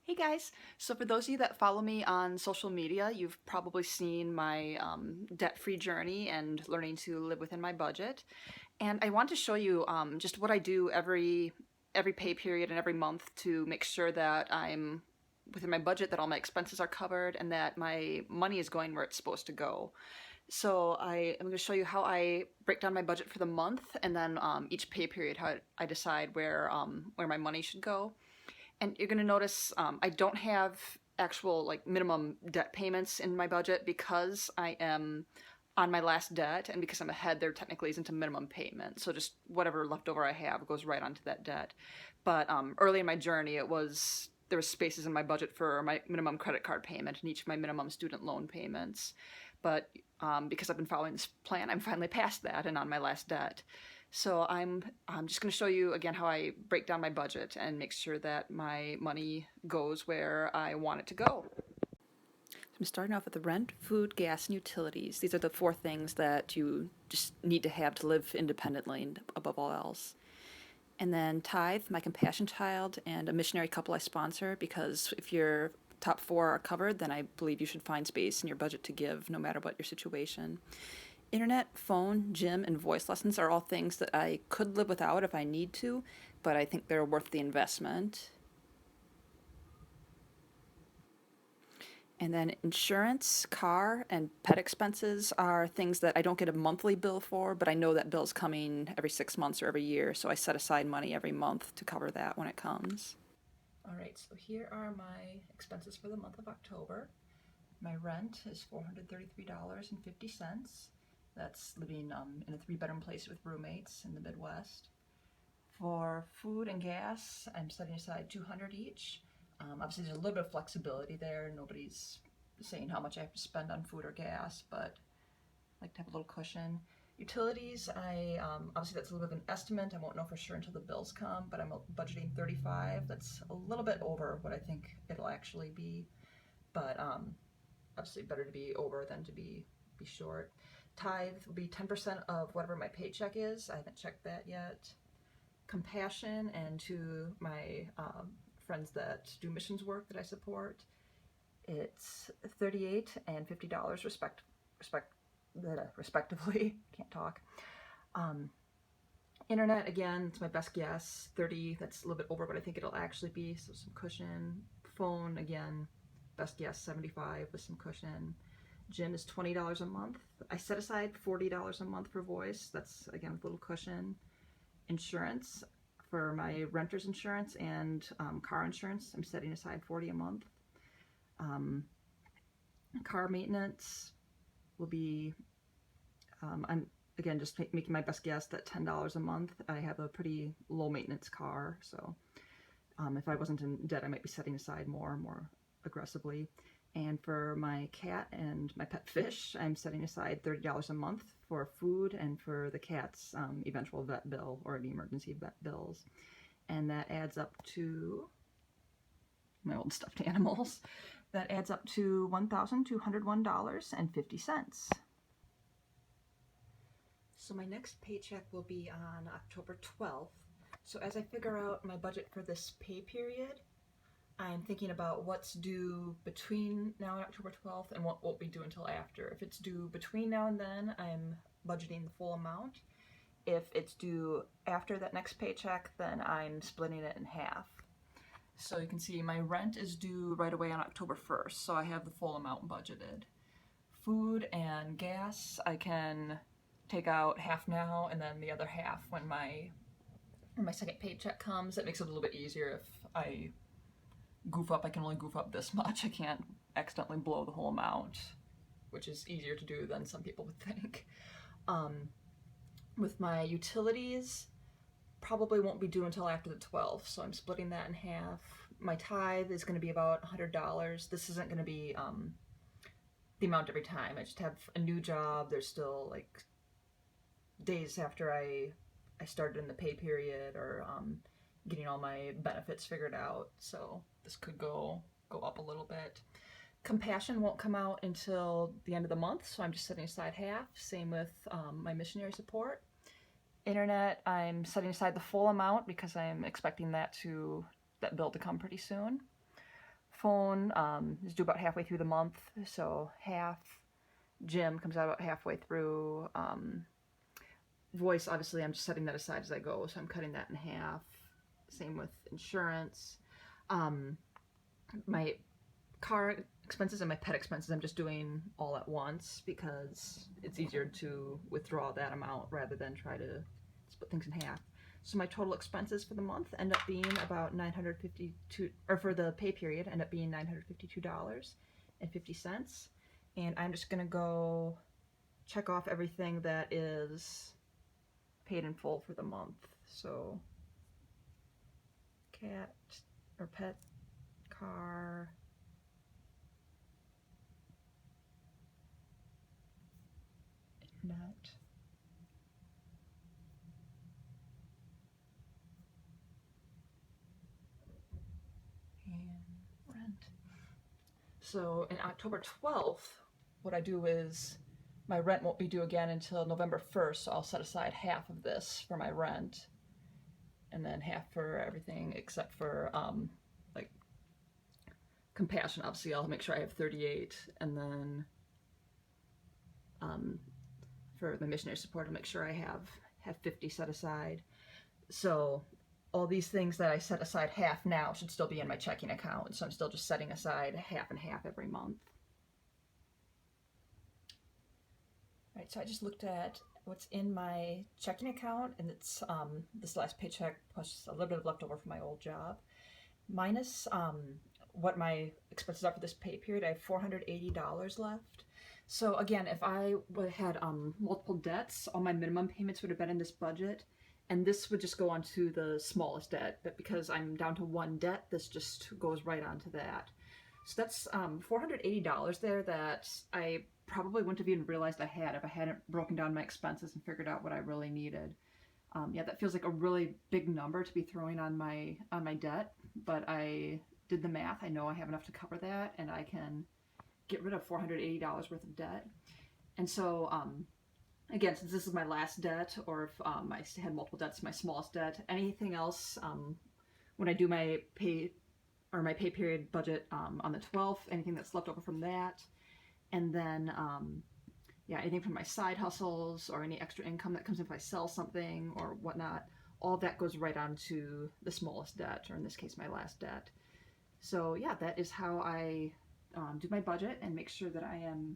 Hey guys! So for those of you that follow me on social media, you've probably seen my debt-free journey and learning to live within my budget. And I want to show you just what I do every pay period and every month to make sure that I'm within my budget, that all my expenses are covered, and that my money is going where it's supposed to go. So I am going to show you how I break down my budget for the month, and then each pay period how I decide where my money should go. And you're going to notice I don't have actual like minimum debt payments in my budget because I am on my last debt, and because I'm ahead, there technically isn't a minimum payment. So just whatever leftover I have goes right onto that debt. But early in my journey, there was spaces in my budget for my minimum credit card payment and each of my minimum student loan payments. But because I've been following this plan, I'm finally past that and on my last debt. So I'm just going to show you again how I break down my budget and make sure that my money goes where I want it to go. So I'm starting off with the rent, food, gas, and utilities. These are the four things that you just need to have to live independently and above all else. And then tithe, my compassion child, and a missionary couple I sponsor, because if your top four are covered, then I believe you should find space in your budget to give no matter what your situation. Internet, phone, gym, and voice lessons are all things that I could live without if I need to, but I think they're worth the investment. And then insurance, car, and pet expenses are things that I don't get a monthly bill for, but I know that bill's coming every 6 months or every year, so I set aside money every month to cover that when it comes. All right, so here are my expenses for the month of October. My rent is $433.50. That's living in a 3-bedroom place with roommates in the Midwest. For food and gas, I'm setting aside $200 each. Obviously, there's a little bit of flexibility there. Nobody's saying how much I have to spend on food or gas, but I like to have a little cushion. Utilities, obviously that's a little bit of an estimate. I won't know for sure until the bills come, but I'm budgeting $35. That's a little bit over what I think it'll actually be, but obviously better to be over than to be short. Tithe will be 10% of whatever my paycheck is. I haven't checked that yet. Compassion, and to my friends that do missions work that I support, it's $38 and $50 respectively. Can't talk. Internet, again, it's my best guess. 30, that's a little bit over what I think it'll actually be, so some cushion. Phone, again, best guess, 75 with some cushion. Gym is $20 a month. I set aside $40 a month for voice. That's, again, with a little cushion. Insurance, for my renter's insurance and car insurance, I'm setting aside $40 a month. Car maintenance will be, I'm again just making my best guess that $10 a month. I have a pretty low maintenance car, so if I wasn't in debt, I might be setting aside more aggressively. And for my cat and my pet fish, I'm setting aside $30 a month for food and for the cat's eventual vet bill or the emergency vet bills. And that adds up to my old stuffed animals. That adds up to $1,201.50. So my next paycheck will be on October 12th. So as I figure out my budget for this pay period, I'm thinking about what's due between now and October 12th and what won't be due until after. If it's due between now and then, I'm budgeting the full amount. If it's due after that next paycheck, then I'm splitting it in half. So you can see my rent is due right away on October 1st, so I have the full amount budgeted. Food and gas, I can take out half now and then the other half when my second paycheck comes. That makes it a little bit easier. If I goof up, I can only goof up this much. I can't accidentally blow the whole amount, which is easier to do than some people would think. With my utilities, probably won't be due until after the 12th, so I'm splitting that in half. My tithe is going to be about $100. This isn't going to be the amount every time. I just have a new job. There's still like days after I started in the pay period, or getting all my benefits figured out, so this could go up a little bit. Compassion won't come out until the end of the month, so I'm just setting aside half. Same with my missionary support. Internet, I'm setting aside the full amount because I'm expecting that bill to come pretty soon. phone is due about halfway through the month, so half. Gym comes out about halfway through. Voice, obviously, I'm just setting that aside as I go, so I'm cutting that in half. Same with insurance. My car expenses and my pet expenses I'm just doing all at once because it's easier to withdraw that amount rather than try to split things in half. So my total expenses for the month end up being about $952, or for the pay period, end up being $952.50. And I'm just gonna go check off everything that is paid in full for the month. So cat or pet, car, internet, and rent. So in October 12th, what I do is my rent won't be due again until November 1st, so I'll set aside half of this for my rent and then half for everything except for like compassion. Obviously, I'll make sure I have 38, and then for my missionary support, I'll make sure I have 50 set aside. So all these things that I set aside half now should still be in my checking account, so I'm still just setting aside half and half every month. All right, so I just looked at what's in my checking account, and it's this last paycheck plus a little bit of leftover from my old job, minus what my expenses are for this pay period. I have $480 left. So again, if I had multiple debts, all my minimum payments would have been in this budget, and this would just go on to the smallest debt. But because I'm down to one debt, this just goes right onto that. So that's $480 there that I probably wouldn't have even realized I had if I hadn't broken down my expenses and figured out what I really needed. Yeah, that feels like a really big number to be throwing on my debt, but I did the math. I know I have enough to cover that, and I can get rid of $480 worth of debt. And so, again, since this is my last debt, or if I had multiple debts, my smallest debt, anything else, when I do my pay period budget on the 12th, anything that's left over from that, and then yeah, anything from my side hustles or any extra income that comes if I sell something or whatnot, all that goes right onto the smallest debt, or in this case, my last debt. So yeah, that is how I do my budget and make sure that I am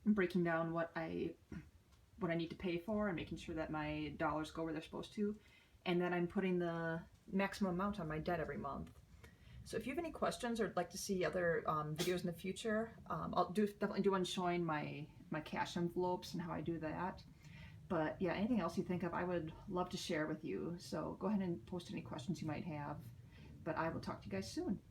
breaking down what I need to pay for and making sure that my dollars go where they're supposed to, and then I'm putting the maximum amount on my debt every month. So if you have any questions or would like to see other videos in the future, I'll definitely do one showing my cash envelopes and how I do that. But yeah, anything else you think of, I would love to share with you. So go ahead and post any questions you might have. But I will talk to you guys soon.